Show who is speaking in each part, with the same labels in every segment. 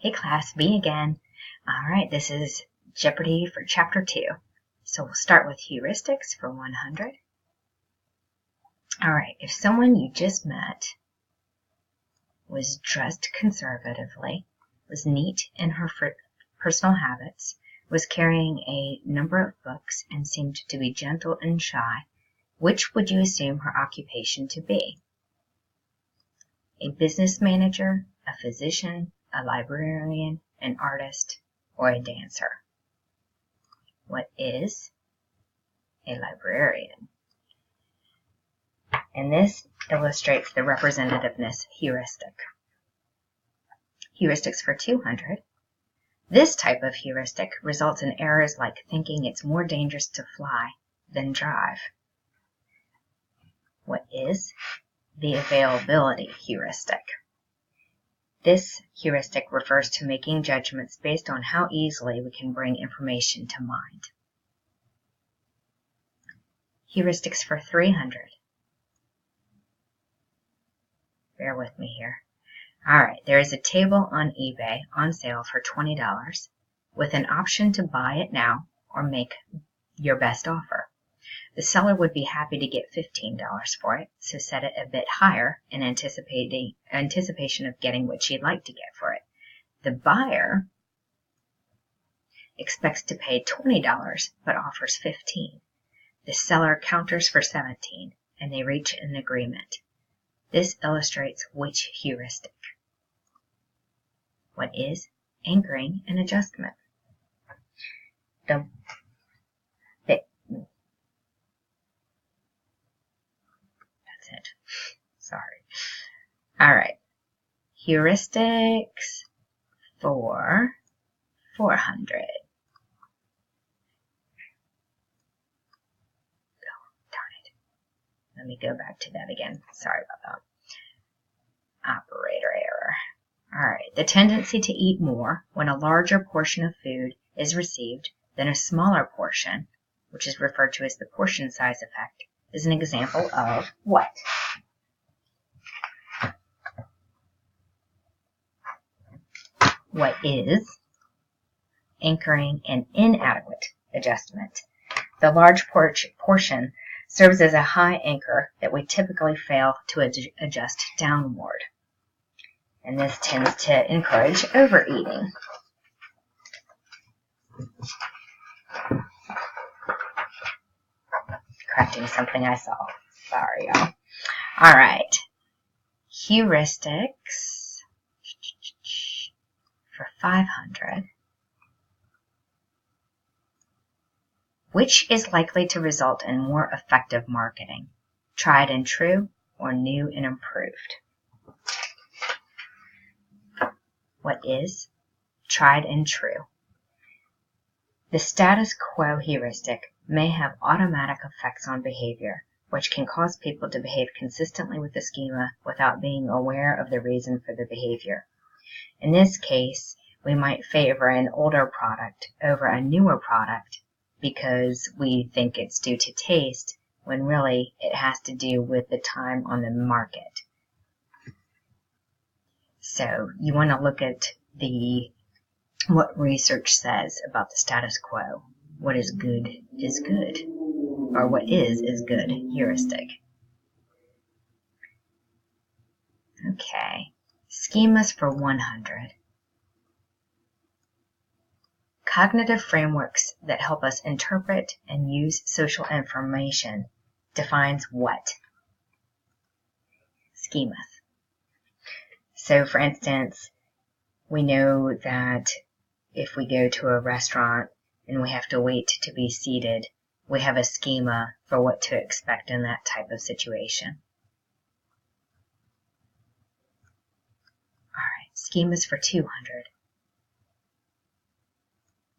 Speaker 1: Hey class, me again. Alright, this is Jeopardy for Chapter 2. So we'll start with heuristics for 100. Alright, if someone you just met was dressed conservatively, was neat in her personal habits, was carrying a number of books, and seemed to be gentle and shy, which would you assume her occupation to be? A business manager, a physician, a librarian, an artist, or a dancer? What is a librarian? And this illustrates the representativeness heuristic. Heuristics for 200. This type of heuristic results in errors like thinking it's more dangerous to fly than drive. What is the availability heuristic? This heuristic refers to making judgments based on how easily we can bring information to mind. Heuristics for 300. Bear with me here. Alright, there is a table on eBay on sale for $20 with an option to buy it now or make your best offer. The seller would be happy to get $15 for it, so set it a bit higher in anticipation of getting what she'd like to get for it. The buyer expects to pay $20 but offers $15. The seller counters for $17 and they reach an agreement. This illustrates which heuristic? What is anchoring and adjustment? That's it. Sorry. Alright. Heuristics for 400. Let me go back to that again. Sorry about that. Operator error. Alright, the tendency to eat more when a larger portion of food is received than a smaller portion, which is referred to as the portion size effect, is an example of what? What is anchoring and inadequate adjustment? The large portion serves as a high anchor that we typically fail to adjust downward. And this tends to encourage overeating. Correcting something I saw. Sorry, y'all. Alright. Heuristics for 500. Which is likely to result in more effective marketing? Tried and true or new and improved? What is tried and true? The status quo heuristic may have automatic effects on behavior, which can cause people to behave consistently with the schema without being aware of the reason for the behavior. In this case, we might favor an older product over a newer product because we think it's due to taste, when really it has to do with the time on the market. So you want to look at what research says about the status quo. What is good, or what is good heuristic. Okay, schemas for 100. Cognitive frameworks that help us interpret and use social information defines what? Schemas. So, for instance, we know that if we go to a restaurant and we have to wait to be seated, we have a schema for what to expect in that type of situation. Alright, schemas for 200.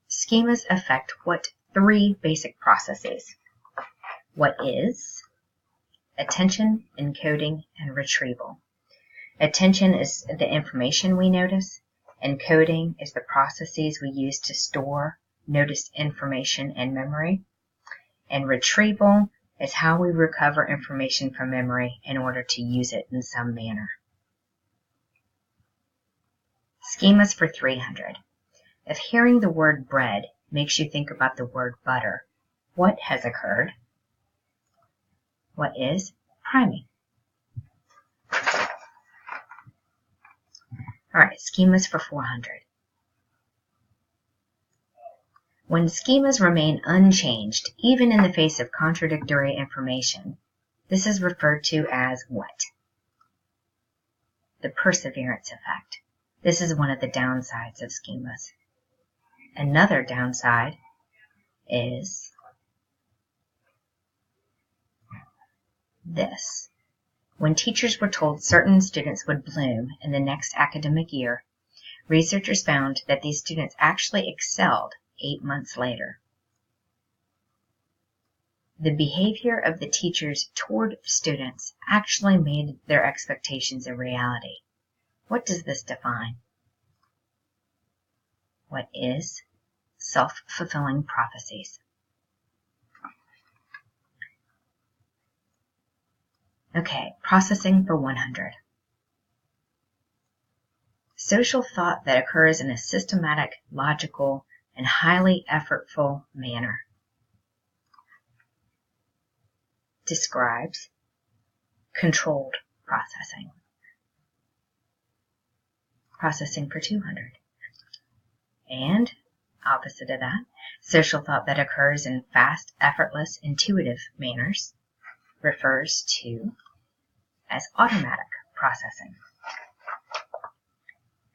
Speaker 1: Schemas affect what 3 basic processes? What is attention, encoding, and retrieval? Attention is the information we notice. Encoding is the processes we use to store noticed information in memory. And retrieval is how we recover information from memory in order to use it in some manner. Schemas for 300. If hearing the word bread makes you think about the word butter, what has occurred? What is priming? All right, schemas for 400. When schemas remain unchanged, even in the face of contradictory information, this is referred to as what? The perseverance effect. This is one of the downsides of schemas. Another downside is this. When teachers were told certain students would bloom in the next academic year, researchers found that these students actually excelled 8 months later. The behavior of the teachers toward students actually made their expectations a reality. What does this define? What is self-fulfilling prophecies? Okay, processing for 100. Social thought that occurs in a systematic, logical, and highly effortful manner describes controlled processing. Processing for 200. And opposite of that, social thought that occurs in fast, effortless, intuitive manners refers to as automatic processing.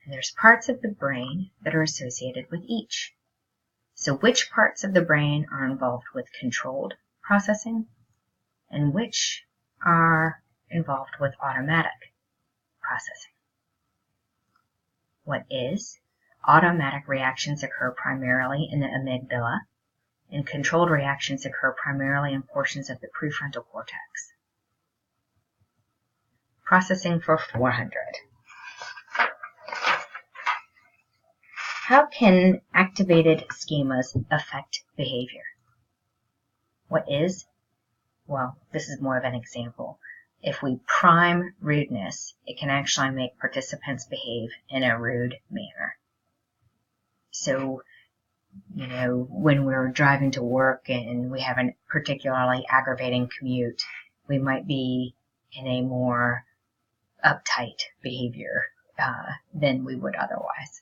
Speaker 1: And there's parts of the brain that are associated with each. So which parts of the brain are involved with controlled processing and which are involved with automatic processing? What is? Automatic reactions occur primarily in the amygdala, and controlled reactions occur primarily in portions of the prefrontal cortex. Processing for 400. How can activated schemas affect behavior? What is? Well, this is more of an example. If we prime rudeness, it can actually make participants behave in a rude manner. So, when we're driving to work and we have a particularly aggravating commute, we might be in a more uptight behavior than we would otherwise.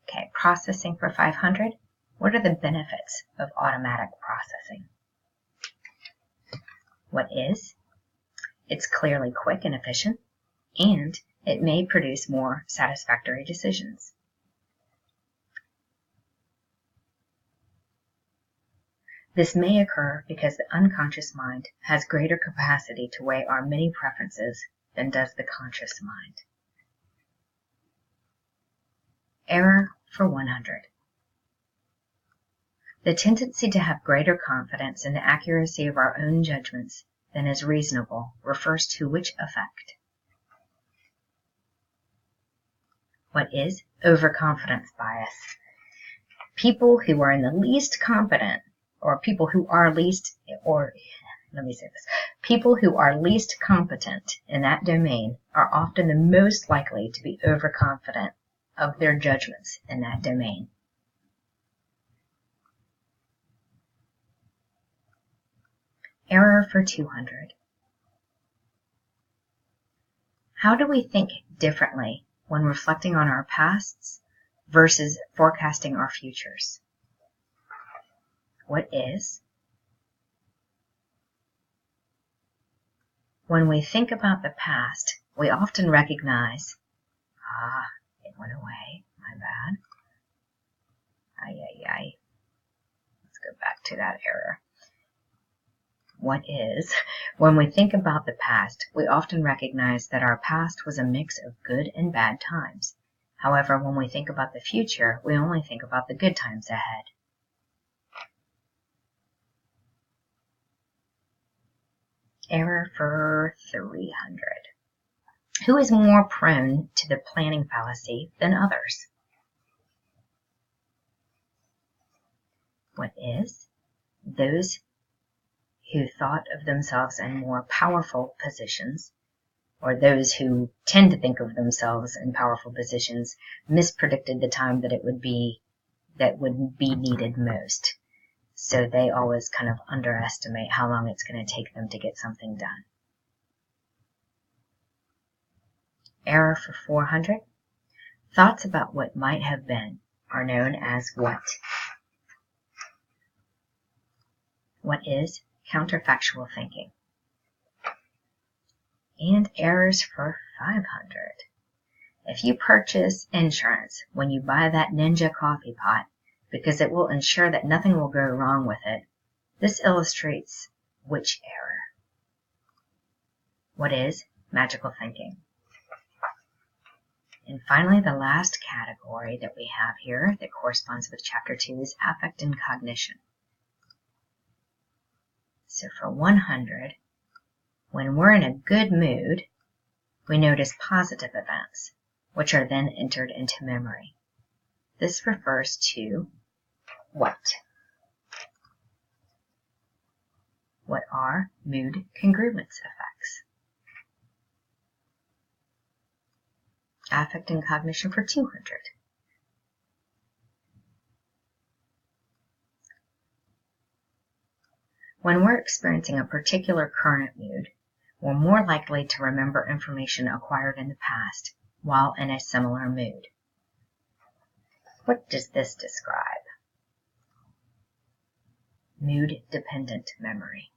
Speaker 1: Okay, processing for 500. What are the benefits of automatic processing? What is? It's clearly quick and efficient, and it may produce more satisfactory decisions. This may occur because the unconscious mind has greater capacity to weigh our many preferences than does the conscious mind. Error for 100. The tendency to have greater confidence in the accuracy of our own judgments than is reasonable refers to which effect? What is overconfidence bias? People who are in the least competent, people who are least competent in that domain are often the most likely to be overconfident of their judgments in that domain. Error for 200. How do we think differently when reflecting on our pasts versus forecasting our futures? What is? When we think about the past, we often recognize, it went away, my bad. Let's go back to that error. What is? When we think about the past, we often recognize that our past was a mix of good and bad times. However, when we think about the future, we only think about the good times ahead. Error for 300. Who is more prone to the planning fallacy than others? What is? Those who thought of themselves in more powerful positions or those who tend to think of themselves in powerful positions, mispredicted the time that would be needed most. So they always kind of underestimate how long it's going to take them to get something done. Error for 400. Thoughts about what might have been are known as what? What is counterfactual thinking? And errors for 500. If you purchase insurance when you buy that Ninja coffee pot because it will ensure that nothing will go wrong with it, this illustrates which error? What is magical thinking? And finally, the last category that we have here that corresponds with Chapter 2 is affect and cognition. So for 100, when we're in a good mood, we notice positive events, which are then entered into memory. This refers to what? What are mood congruence effects? Affect and cognition for 200. When we're experiencing a particular current mood, we're more likely to remember information acquired in the past while in a similar mood. What does this describe? Mood-dependent memory.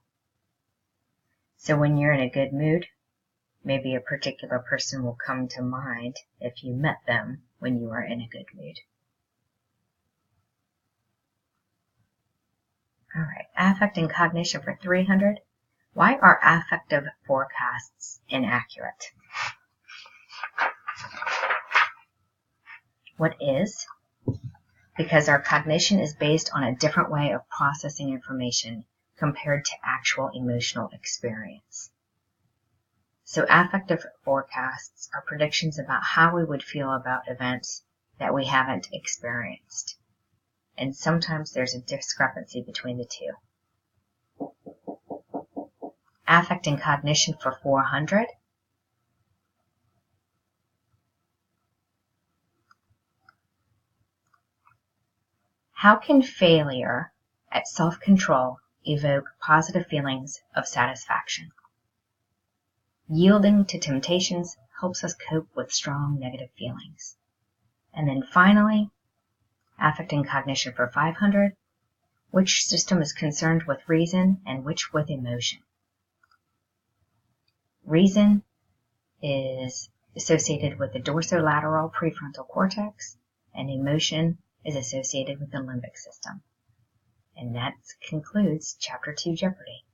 Speaker 1: So when you're in a good mood, maybe a particular person will come to mind if you met them when you are in a good mood. All right, affect and cognition for 300. Why are affective forecasts inaccurate? What is? Because our cognition is based on a different way of processing information compared to actual emotional experience. So affective forecasts are predictions about how we would feel about events that we haven't experienced. And sometimes there's a discrepancy between the two. Affect and cognition for 400. How can failure at self-control evoke positive feelings of satisfaction? Yielding to temptations helps us cope with strong negative feelings. And then finally, affect and cognition for 500. Which system is concerned with reason and which with emotion? Reason is associated with the dorsolateral prefrontal cortex, and emotion is associated with the limbic system. And that concludes Chapter 2 Jeopardy!